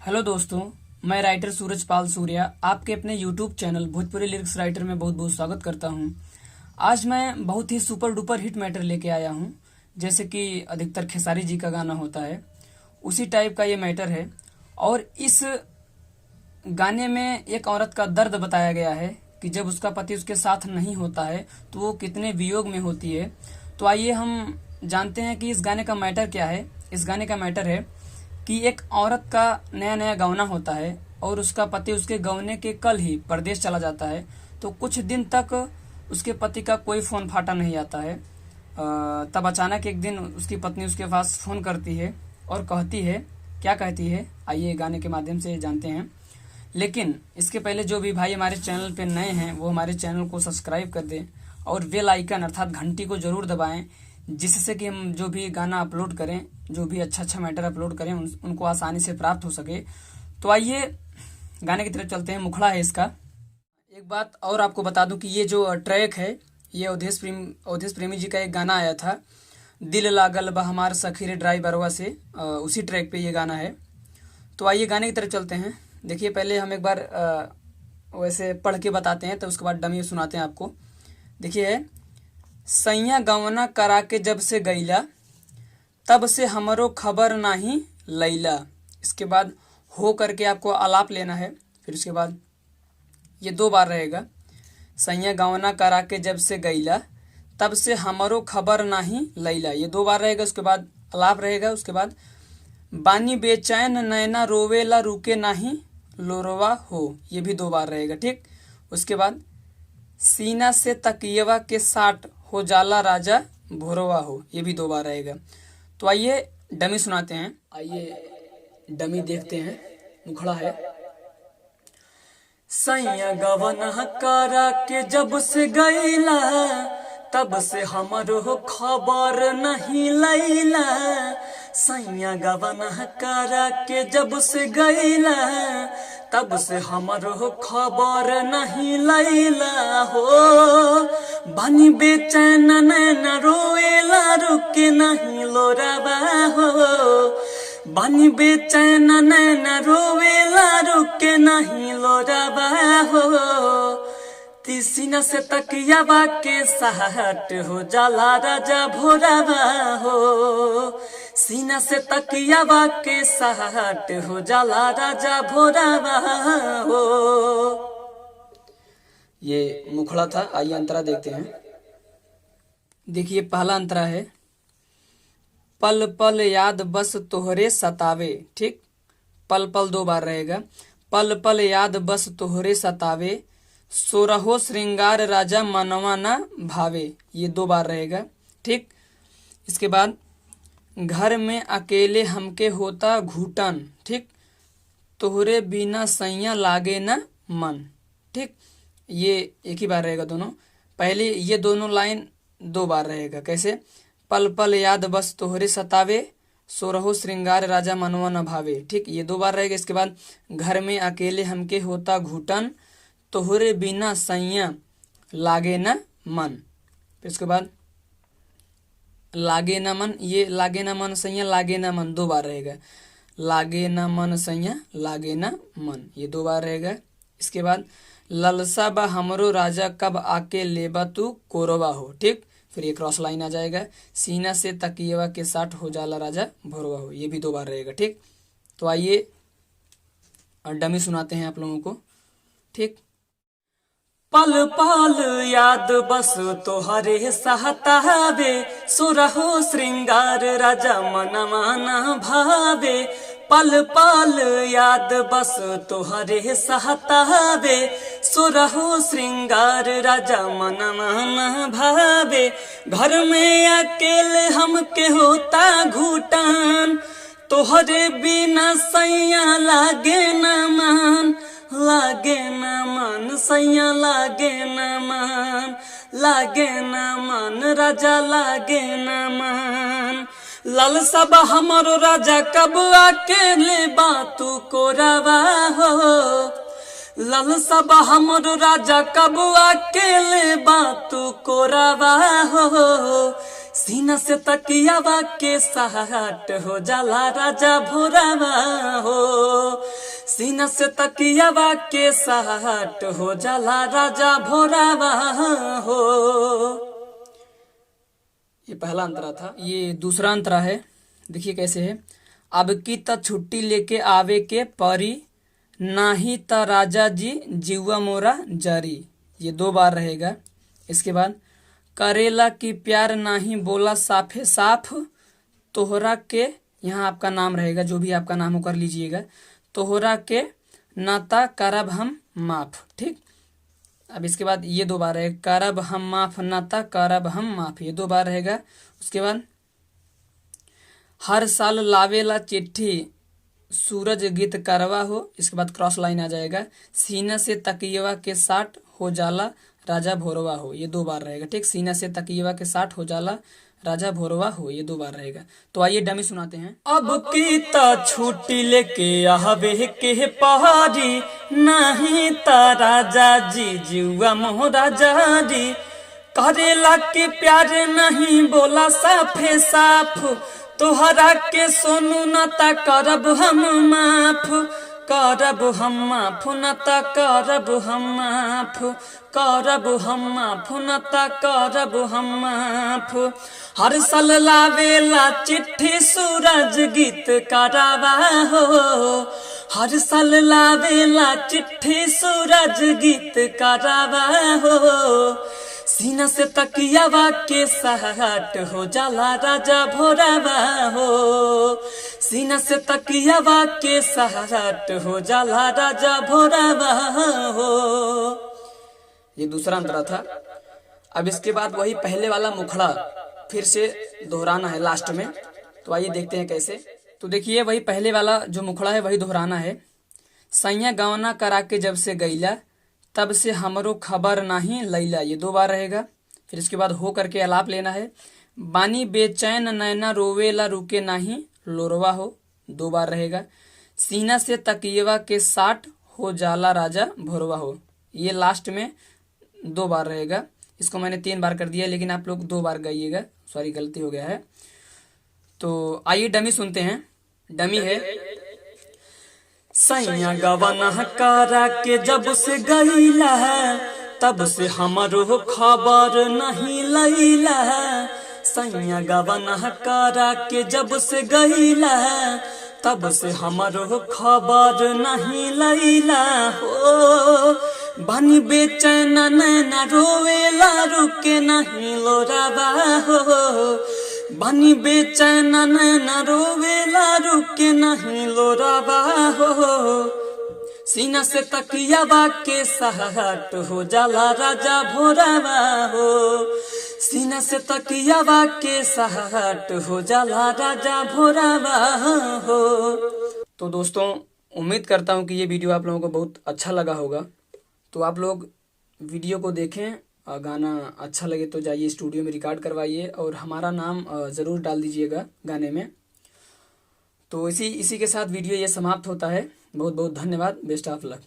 Hello दोस्तों, मैं writer सूरज पाल सूर्या आपके अपने YouTube channel Bhojpuri lyrics writer में बहुत बहुत स्वागत करता हूं। आज मैं बहुत ही सुपर डुपर हिट मैटर लेके आया हूं। जैसे कि अधिकतर खेसारी जी का गाना होता है, उसी टाइप का ये मैटर है। और इस गाने में एक औरत का दर्द बताया गया है कि जब उसका पति उसके साथ नहीं होता है तो वो कितने वियोग में होती है। तो आइए हम जानते हैं कि इस गाने का मैटर क्या है। इस गाने का मैटर है कि एक औरत का नया नया गौना होता है और उसका पति उसके गौने के कल ही परदेश चला जाता है। तो कुछ दिन तक उसके पति का कोई फ़ोन फाटा नहीं आता है। तब अचानक एक दिन उसकी पत्नी उसके पास फ़ोन करती है और कहती है, क्या कहती है आइए गाने के माध्यम से जानते हैं। लेकिन इसके पहले जो भी भाई हमारे चैनल पे नए हैं वो हमारे चैनल को सब्सक्राइब कर दें और बेल आइकन अर्थात घंटी को ज़रूर दबाएं, जिससे कि हम जो भी गाना अपलोड करें, जो भी अच्छा मैटर अपलोड करें उनको आसानी से प्राप्त हो सके। तो आइए गाने की तरफ चलते हैं। मुखड़ा है इसका। एक बात और आपको बता दूं कि ये जो ट्रैक है ये अवधेश प्रेमी जी का एक गाना आया था, दिल लागल बा हमार सखी रे ड्राइवरवा से, उसी ट्रैक पे ये गाना है। तो आइए गाने की तरफ चलते हैं। देखिए पहले हम एक बार वैसे पढ़ के बताते हैं तो उसके बाद डमी सुनाते हैं आपको। देखिए, सैया गवना करा के जब से गईला तब से हमरो खबर नाही लैला। इसके बाद हो करके आपको आलाप लेना है। फिर उसके बाद ये 2 बार रहेगा, सैया गवना करा के जब से गईला तब से हमरो खबर नाही लैला, ये 2 बार रहेगा। उसके बाद आलाप रहेगा। उसके बाद बानी बेचैन नैना रोवेला रुके नाही लोरवा हो, ये भी 2 बार रहेगा। ठीक। उसके बाद सीना से तकियवा के साट हो जाला राजा भोरवा हो, ये भी 2 बार रहेगा। तो आइए डमी सुनाते हैं। आइए डमी देखते हैं। मुखड़ा है। सैया गवना करा के जब से गईला तब से हमरो खबर नहीं लैला। सैया गवना करा के जब से गईला तब से हमरो खबर नहीं लैला हो। बानी बेचैन नैना रोएला रुके नहीं लोरावा हो। बानी बेचैन नैना रोवेला रुके नहीं लोरावा हो। सीना से तकियावा के साहट हो जाला राजा भोरावा हो। सीना से तकियावा के साहट हो जाला राजा भोरावा हो। ये मुखड़ा था। आइए अंतरा देखते हैं। देखिए पहला अंतरा है, पल पल याद बस तोहरे सतावे। ठीक। पल पल 2 बार रहेगा। पल पल याद बस तोहरे सतावे सोरहो श्रृंगार राजा मनवा ना भावे, ये 2 बार रहेगा। ठीक। इसके बाद घर में अकेले हमके होता घूटन। ठीक। तोहरे बिना सैया लागे ना मन। ठीक। ये एक ही बार रहेगा दोनों। पहले ये दोनों लाइन 2 बार रहेगा। कैसे? पल पल याद बस तोहरे सतावे सोरहो श्रृंगार राजा मनवा न भावे। ठीक। ये 2 बार रहेगा। इसके बाद घर में अकेले हमके होता घूटन तोहरे बिना सैया लागे न मन। फिर उसके बाद लागे न मन, ये लागे न मन सैया लागे न मन 2 बार रहेगा। लागे न मन सैया लागे न मन, ये 2 बार रहेगा। इसके बाद ललसा बा हमरो राजा कब आके लेबा तू कोरवा हो। ठीक। फिर ये क्रॉस लाइन आ जाएगा, सीना से तकियवा के साट हो जाला राजा भोरवा हो, ये भी 2 बार रहेगा। ठीक। तो आइए डमी सुनाते हैं आप लोगों को। ठीक। पल पल याद बस तोहरे सहतावे सुरहो श्रृंगार राजा मनवा ना भावे। पल पल याद बस तोहरे सहतावे सुरहो श्रृंगार राजा मनवा ना भावे। घर में अकेले हमके होता घूटन तोहरे बिना सैया लागे न मन। लागे न मन सैया लागे न मन। लागे न मन राजा लागे न मन। लाल सब हमरो राजा कब आके लेबा तू कोरावा हो। लाल सब हमरो राजा कब आके लेबा तू कोरावा हो। सीना से तकियावा के साहट हो जाला राजा भोरावा हो। सीना से तकियावा के साट हो जाला राजा भोरावा हो। ये पहला अंतरा था। ये दूसरा अंतरा है, देखिए कैसे है। अब की त छुट्टी लेके आवे के परी, नाही त राजा जी जीवा मोरा जारी। ये 2 बार रहेगा। इसके बाद करेला की प्यार नाही बोला साफे साफ, तोहरा के, यहाँ आपका नाम रहेगा, जो भी आपका नाम हो कर लीजिएगा। तोहरा के नाता करब हम माफ, ठीक। अब इसके बाद ये 2 बार रहेगा, करब हम माफ नाता करब हम माफ, ये 2 बार रहेगा। उसके बाद हर साल लावेला चिट्ठी सूरज गीत करवा हो। इसके बाद क्रॉस लाइन आ जाएगा, सीना से तकियवा के साट हो जाला राजा भोरवा हो। ये 2 बार रहेगा, ठीक। सीना से तकियवा के साट हो जाला राजा भोरवा हो, ये 2 बार रहेगा। तो आइए डमी सुनाते हैं। अब की त छुट्टी लेके आवे के पहाड़ी, नहीं त राजा जी जीवा मोरा जारी। करेला के प्यार नहीं बोला साफे साफ, तोहरा के सोनू नाता करब हम माफ। करब हम माफ नाता करब हम माफ, करब हम माफ नाता करब हम माफ। हर साल लावेला चिट्ठी सूरज गीत करावा हो। हर साल लावेला चिट्ठी सूरज गीत करावा हो। सीना से तकियावा के साट हो जाला राजा भोरावा हो। सीना से तकियावा के साट हो जाला राजा भोरावा हो। ये दूसरा अंतरा था। अब इसके बाद वही पहले वाला मुखड़ा फिर से दोहराना है लास्ट में। तो आइए देखते हैं कैसे। तो देखिए वही पहले वाला जो मुखड़ा है वही दोहराना है। सैया गवना करा के जब से गईला, तब से हमरो खबर नहीं लैला, ये 2 बार रहेगा। फिर इसके बाद हो करके अलाप लेना है। बानी बेचैन नैना रोवेला रुके नहीं लोरवा हो, 2 बार रहेगा। सीना से तकियवा के साट हो जाला राजा भोरवा हो, ये लास्ट में 2 बार रहेगा। इसको मैंने 3 बार कर दिया, लेकिन आप लोग 2 बार गाइएगा, सॉरी गलती हो गया है। तो आइए डमी सुनते हैं। डमी है, सैया गवना करा के जब से गईला, तब से हमरो खबर नहीं लैला। सैया गवना करा के जब से गईला, तब से हमरो खबर नहीं लैला हो। बानी बेचैन नैना रोवेला रुके नहीं लोरावा हो। बानी बेचैन नैना रोवेला रुके नहीं लोरावा हो। सीना से तकियावा के साट हो जाला राजा भोरावा हो। सीना से तकियावा के साट हो जाला राजा भोरावा हो। तो दोस्तों उम्मीद करता हूँ कि ये वीडियो आप लोगों को बहुत अच्छा लगा होगा। तो आप लोग वीडियो को देखें, गाना अच्छा लगे तो जाइए स्टूडियो में रिकॉर्ड करवाइए और हमारा नाम ज़रूर डाल दीजिएगा गाने में। तो इसी के साथ वीडियो ये समाप्त होता है। बहुत बहुत धन्यवाद। Best of luck.